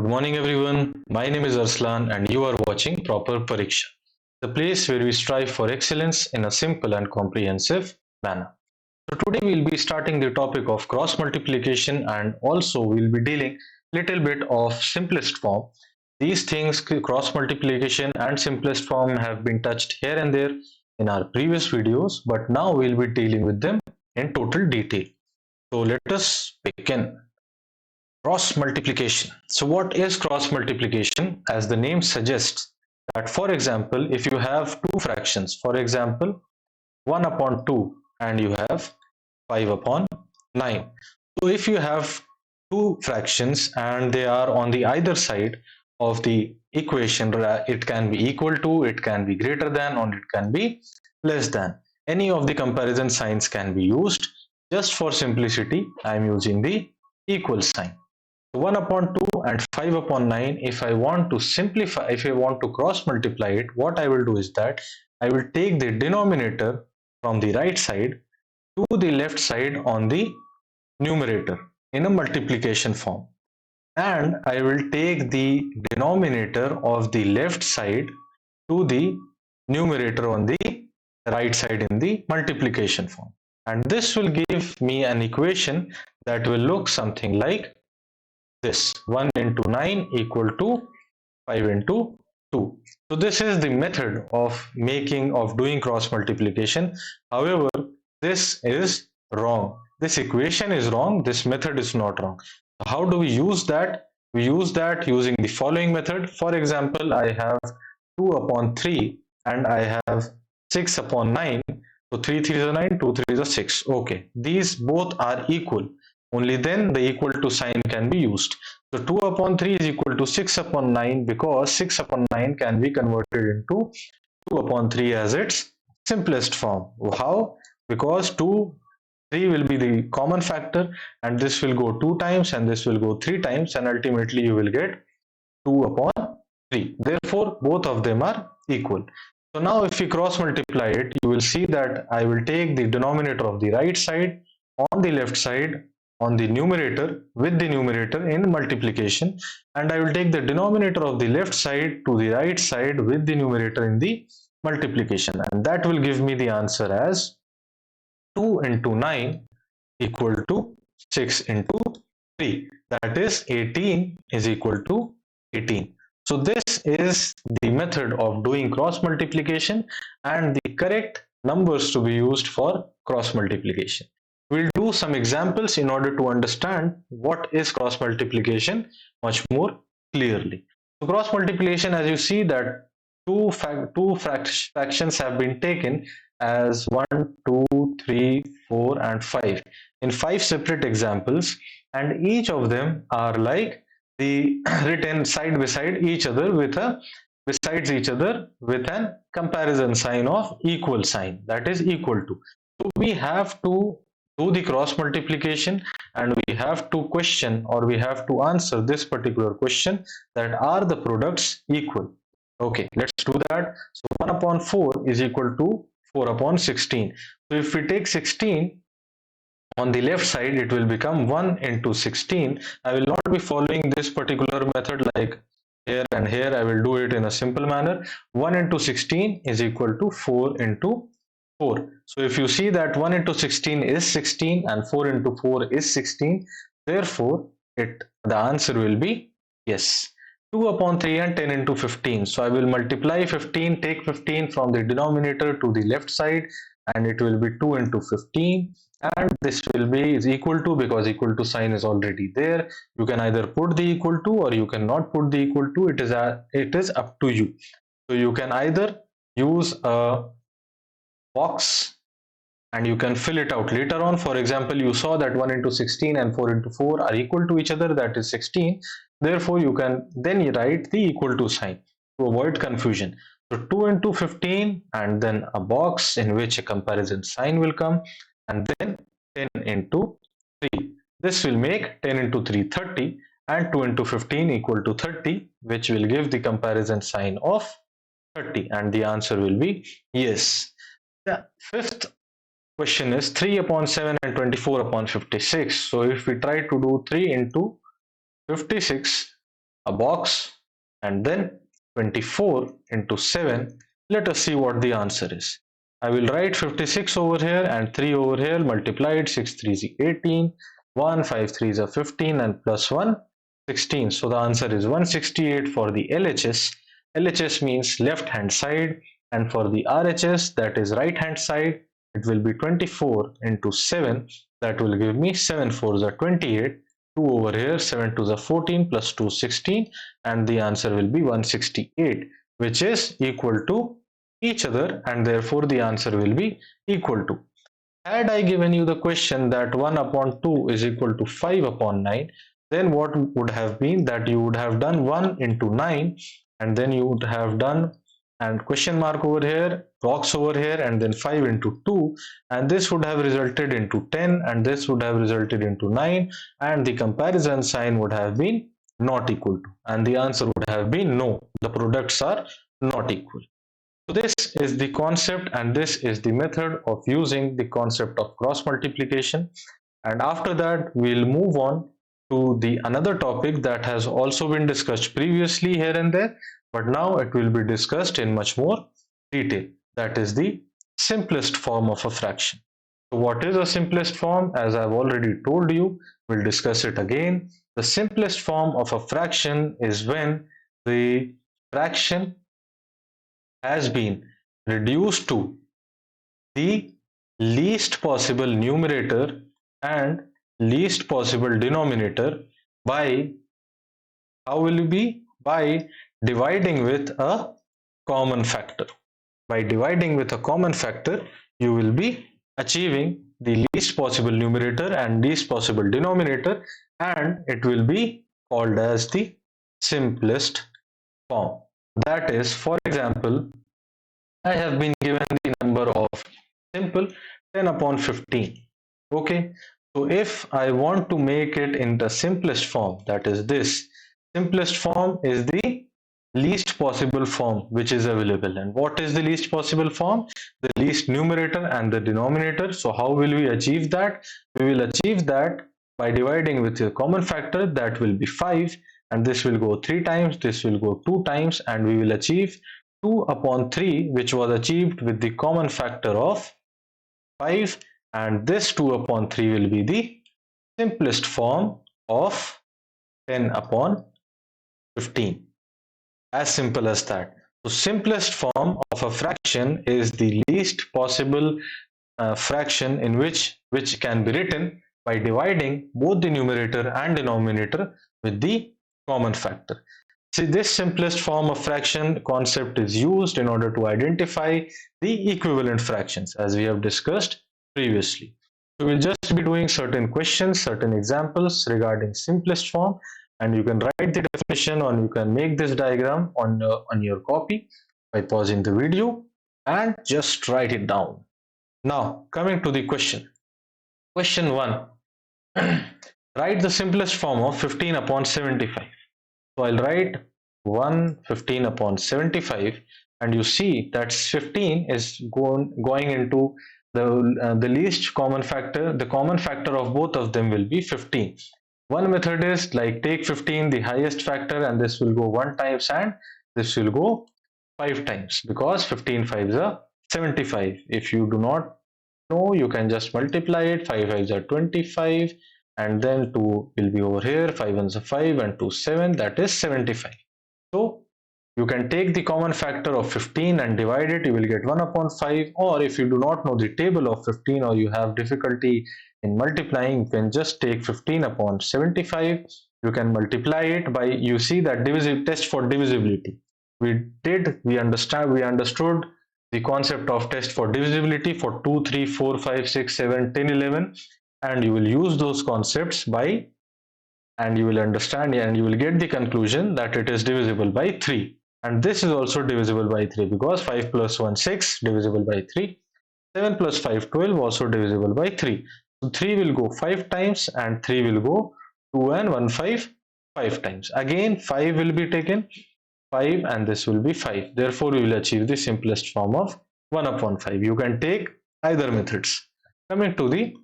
Good morning, everyone. My name is Arslan, and you are watching Proper Pariksha, the place where we strive for excellence in a simple and comprehensive manner. So today we'll be starting the topic of cross multiplication, and also we'll be dealing little bit of simplest form. These things, cross multiplication and simplest form, have been touched here and there in our previous videos, but now we'll be dealing with them in total detail. So let us begin. Cross multiplication. So what is cross multiplication? As the name suggests, that for example, if you have two fractions, for example 1 upon 2 and you have 5 upon 9. So if you have two fractions and they are on the either side of the equation, it can be equal to, it can be greater than, or it can be less than. Any of the comparison signs can be used. Just for simplicity, I am using the equal sign. 1 upon 2 and 5 upon 9, if I want to simplify, if I want to cross multiply it, what I will do is that I will take the denominator from the right side to the left side on the numerator in a multiplication form, and I will take the denominator of the left side to the numerator on the right side in the multiplication form, and this will give me an equation that will look something like this: 1 into 9 equal to 5 into 2. So this is the method of doing cross multiplication. However, this is wrong. This equation is wrong. This method is not wrong. How do we use that? We use that using the following method. For example, I have 2 upon 3 and I have 6 upon 9. So 3 3 is 9, 2 3 is 6. Okay, these both are equal. Only then the equal to sign can be used. So 2 upon 3 is equal to 6 upon 9, because 6 upon 9 can be converted into 2 upon 3 as its simplest form. How? Because 3 will be the common factor, and this will go 2 times and this will go 3 times, and ultimately you will get 2 upon 3. Therefore, both of them are equal. So now if we cross multiply it, you will see that I will take the denominator of the right side on the left side on the numerator with the numerator in multiplication, and I will take the denominator of the left side to the right side with the numerator in the multiplication, and that will give me the answer as 2 into 9 equal to 6 into 3, that is 18 is equal to 18. So this is the method of doing cross multiplication and the correct numbers to be used for cross multiplication. We'll do some examples in order to understand what is cross multiplication much more clearly. So cross multiplication, as you see that two fractions have been taken as 1, 2, 3, 4 and 5 in 5 separate examples, and each of them are like the written side beside each other with a besides each other with an comparison sign of equal sign, that is equal to. So we have to do the cross multiplication, and we have to question, or we have to answer this particular question, that are the products equal. Okay, let's do that. So 1 upon 4 is equal to 4 upon 16. So if we take 16 on the left side, it will become 1 into 16. I will not be following this particular method like here and here. I will do it in a simple manner. 1 into 16 is equal to 4 into 4. So if you see that 1 into 16 is 16 and 4 into 4 is 16, therefore the answer will be yes. 2 upon 3 and 10 into 15. So I will multiply 15, take 15 from the denominator to the left side, and it will be 2 into 15, and this will be is equal to, because equal to sign is already there. You can either put the equal to or you cannot put the equal to. It is up to you. So you can either use a box and you can fill it out later on. For example, you saw that 1 into 16 and 4 into 4 are equal to each other, that is 16. Therefore, you can then write the equal to sign to avoid confusion. So 2 into 15 and then a box in which a comparison sign will come, and then 10 into 3. This will make 10 into 3 30, and 2 into 15 equal to 30, which will give the comparison sign of 30, and the answer will be yes. The fifth question is 3 upon 7 and 24 upon 56. So if we try to do 3 into 56, a box, and then 24 into 7. Let us see what the answer is. I will write 56 over here and 3 over here, multiplied, 6 3 is 18, 1 5 3 is 15, and plus 1 16. So the answer is 168 for the LHS. LHS means left hand side, and for the RHS, that is right hand side, it will be 24 into 7. That will give me 7 4s are 28, 2 over here, 7 2s are 14, plus 2 16, and the answer will be 168, which is equal to each other, and therefore the answer will be equal to. Had I given you the question that 1 upon 2 is equal to 5 upon 9, then what would have been that you would have done 1 into 9, and then you would have done and question mark over here, box over here, and then 5 into 2, and this would have resulted into 10, and this would have resulted into 9, and the comparison sign would have been not equal to, and the answer would have been no, the products are not equal. So this is the concept, and this is the method of using the concept of cross multiplication. And after that, we'll move on to the another topic that has also been discussed previously here and there, but now it will be discussed in much more detail. That is the simplest form of a fraction. So what is a simplest form? As I've already told you, we'll discuss it again. The simplest form of a fraction is when the fraction has been reduced to the least possible numerator and least possible denominator by, how will it be? By dividing with a common factor. By dividing with a common factor, you will be achieving the least possible numerator and least possible denominator, and it will be called as the simplest form. That is, for example, I have been given the number of simple 10 upon 15. Okay, so if I want to make it in the simplest form, that is this, simplest form is the least possible form which is available. And what is the least possible form? The least numerator and the denominator. So how will we achieve that? We will achieve that by dividing with a common factor, that will be 5, and this will go 3 times, this will go 2 times, and we will achieve 2 upon 3, which was achieved with the common factor of 5, and this 2 upon 3 will be the simplest form of 10 upon 15. As simple as that. So simplest form of a fraction is the least possible fraction in which can be written by dividing both the numerator and denominator with the common factor. See, this simplest form of fraction concept is used in order to identify the equivalent fractions, as we have discussed previously. So we'll just be doing certain questions, certain examples regarding simplest form, and you can write the definition, or you can make this diagram on your copy by pausing the video and just write it down. Now, coming to the question. Question 1. Write the simplest form of 15 upon 75. So I'll write 15 upon 75, and you see that 15 is going into the least common factor. The common factor of both of them will be 15. One method is like take 15, the highest factor, and this will go 1 times and this will go 5 times, because 15 5s are 75. If you do not know, you can just multiply it. 5 5s are 25, and then 2 will be over here, 5 1s are 5 and 2 7, that is 75. So you can take the common factor of 15 and divide it, you will get 1 upon 5. Or if you do not know the table of 15, or you have difficulty in multiplying, you can just take 15 upon 75. You can multiply it by, you see that test for divisibility. We understood the concept of test for divisibility for 2, 3, 4, 5, 6, 7, 10, 11, and you will use those concepts by, and you will understand, and you will get the conclusion that it is divisible by 3. And this is also divisible by 3, because 5 plus 1 6, divisible by 3. 7 plus 5 12, also divisible by 3. So 3 will go 5 times, and 3 will go 2 and 1 5 times. Again 5 will be taken, 5, and this will be 5. Therefore we will achieve the simplest form of 1 upon 5. You can take either methods. Coming to the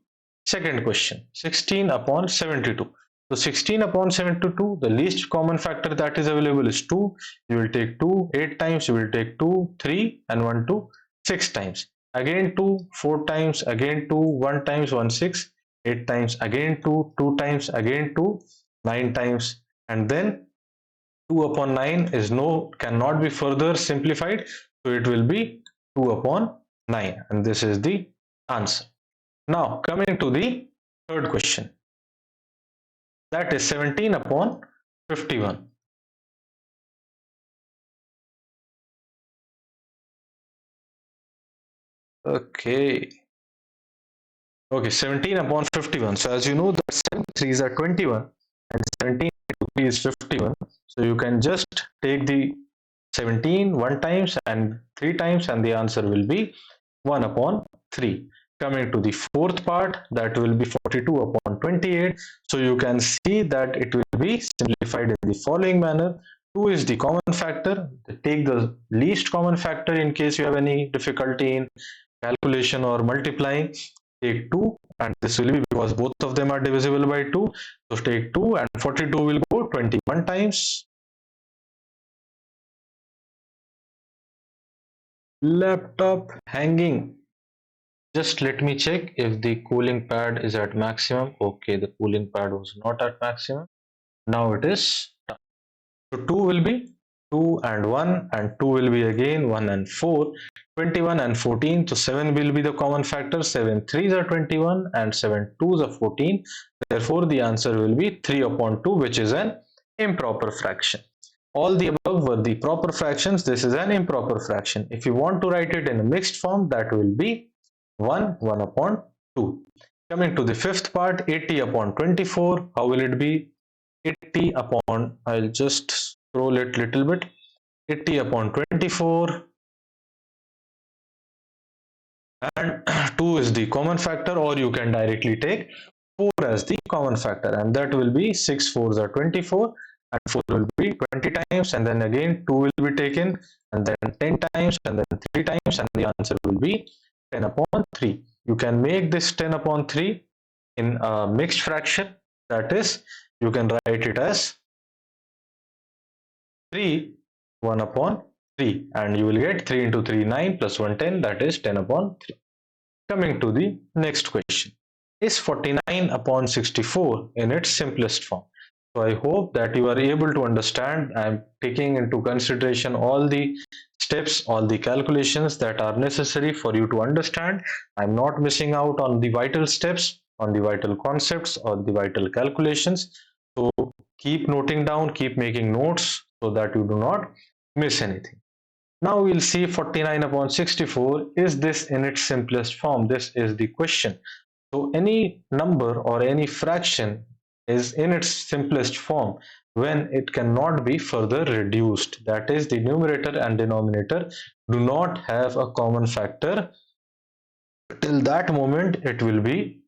second question, 16 upon 72. So 16 upon 72, the least common factor that is available is 2. You will take 2 8 times, you will take 2 3 and 1 2 6 times. Again 2 4 times, again 2 1 times 1 6, 8 times, again 2 2 times, again 2 9 times, and then 2 upon 9 is cannot be further simplified, so it will be 2 upon 9, and this is the answer. Now coming to the third question, that is 17 upon 51. Okay. Okay, 17 upon 51. So as you know that 7 3s are 21 and 17 into 3 is 51. So you can just take the 17 1 times and 3 times and the answer will be 1 upon 3. Coming to the fourth part, that will be 42 upon 28. So you can see that it will be simplified in the following manner. 2 is the common factor. Take the least common factor in case you have any difficulty in calculation or multiplying. Take 2 and this will be because both of them are divisible by 2. So take 2 and 42 will go 21 times. Laptop hanging. Just let me check if the cooling pad is at maximum. Okay, the cooling pad was not at maximum. Now it is. So 2 will be 2 and 1 and 2 will be again 1 and 4. 21 and 14. So 7 will be the common factor. 7 3s are 21 and 7 2s are 14. Therefore, the answer will be 3 upon 2, which is an improper fraction. All the above were the proper fractions. This is an improper fraction. If you want to write it in a mixed form, that will be 1 upon 2. Coming to the fifth part, 80 upon 24. How will it be? 80 upon, I'll just scroll it little bit. 80 upon 24 and 2 is the common factor, or you can directly take 4 as the common factor, and that will be 6 4s are 24 and 4 will be 20 times, and then again 2 will be taken and then 10 times and then 3 times, and the answer will be 10 upon 3. You can make this 10 upon 3 in a mixed fraction, that is, you can write it as 3 1 upon 3, and you will get 3 into 3 9 plus 1 10, that is 10 upon 3. Coming to the next question, is 49 upon 64 in its simplest form? So I hope that you are able to understand. I am taking into consideration all the steps, all the calculations that are necessary for you to understand. I am not missing out on the vital steps, on the vital concepts, or the vital calculations. So keep noting down, keep making notes so that you do not miss anything. Now we'll see 49 upon 64. Is this in its simplest form? This is the question. So any number or any fraction is in its simplest form when it cannot be further reduced. That is, the numerator and denominator do not have a common factor. Till that moment, it will be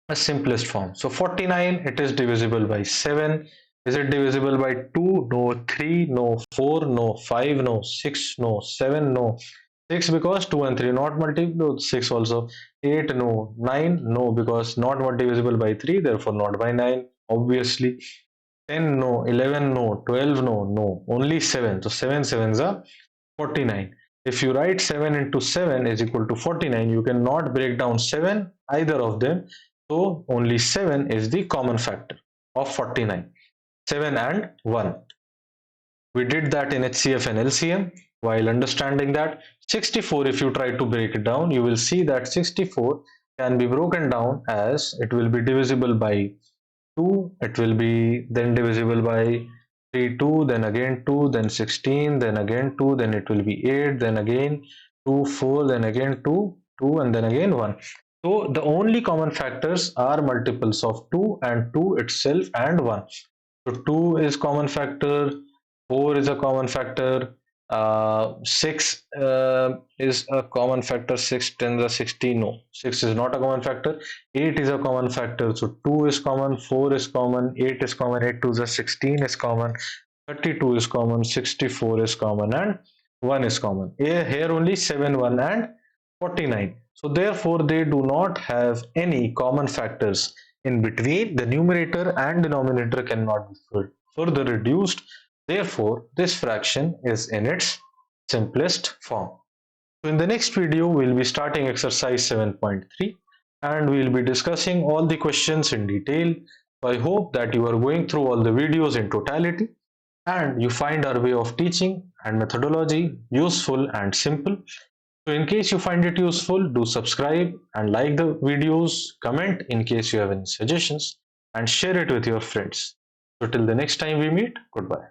a simplest form. So 49, it is divisible by 7. Is it divisible by 2? No. 3? No. 4? No. 5? No. 6? No. 7? No. 6 because 2 and 3 not multiple, 6 also. 8? No. 9? No, because not divisible by 3, therefore not by 9, obviously. 10? No. 11? No. 12? No. No. Only 7. So 7 sevens are 49. If you write 7 into 7 is equal to 49, you cannot break down 7, either of them. So only 7 is the common factor of 49. 7 and 1. We did that in HCF and LCM. While understanding that, 64, if you try to break it down, you will see that 64 can be broken down as it will be divisible by 2, it will be then divisible by 3 2, then again 2, then 16, then again 2, then it will be 8, then again 2 4, then again 2 2, and then again 1. So the only common factors are multiples of 2 and 2 itself and 1. So 2 is common factor, 4 is a common factor, 6 is a common factor. 6 10 the 16, no, 6 is not a common factor. 8 is a common factor, so 2 is common, 4 is common, 8 is common, 8 to the 16 is common, 32 is common, 64 is common, and 1 is common. Here only 7 1 and 49. So therefore they do not have any common factors In between, the numerator and denominator cannot be further reduced. Therefore, this fraction is in its simplest form. So in the next video, we'll be starting exercise 7.3 and we'll be discussing all the questions in detail. So I hope that you are going through all the videos in totality and you find our way of teaching and methodology useful and simple. So in case you find it useful, do subscribe and like the videos, comment in case you have any suggestions, and share it with your friends. So till the next time we meet, goodbye.